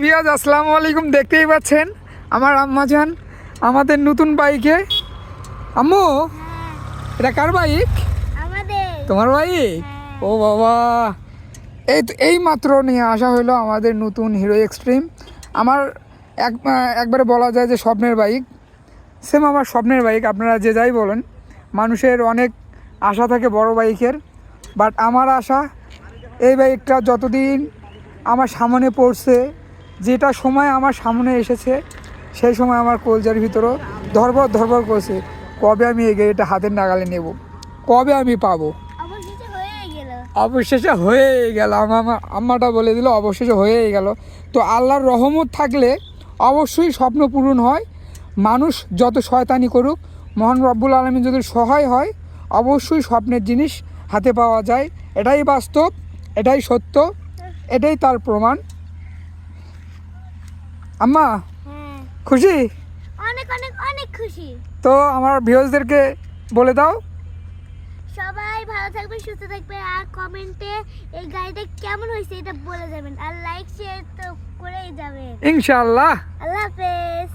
Viewers আসসালামু আলাইকুম। দেখতেই পাচ্ছেন আমার আম্মাজান আমাদের নতুন বাইকে। আম্মু, এটা কার বাইক? আমাদের। তোমার বাইক? ও বাবা, এই মাত্র নিয়ে আসা হলো আমাদের নতুন হিরো এক্সট্রিম। আমার একবারে বলা যায় যে স্বপ্নের বাইক, সেম আমার স্বপ্নের বাইক। আপনারা যে যাই বলেন, মানুষের অনেক আশা থাকে বড় বাইকের, বাট আমার আশা এই বাইকটা যতদিন আমার সামনে পড়ছে, যেটা সময় আমার সামনে এসেছে, সেই সময় আমার কলজার ভিতরও ধরবর করছে, কবে আমি এই গাড়িটা হাতের নাগালে নেব, কবে আমি পাবো। অবশেষে হয়েই গেল। আমার আম্মাটা বলে দিল অবশেষে হয়েই গেল। তো আল্লাহর রহমত থাকলে অবশ্যই স্বপ্ন পূরণ হয়। মানুষ যত শয়তানি করুক, মহান রব্বুল আলামিন যদি সহায় হয়, অবশ্যই স্বপ্নের জিনিস হাতে পাওয়া যায়। এটাই বাস্তব, এটাই সত্য, এটাই তার প্রমাণ। আম্মা খুশি? অনেক অনেক অনেক খুশি। তো আমার ভিউয়ার্সদেরকে বলে দাও। সবাই ভালো থাকবে, সুস্থ থাকবে, আর কমেন্টে এই গাড়িটা কেমন হয়েছে এটা বলে যাবেন, আর লাইক শেয়ার তো করেই যাবেন ইনশাআল্লাহ। আল্লাহ হাফেজ।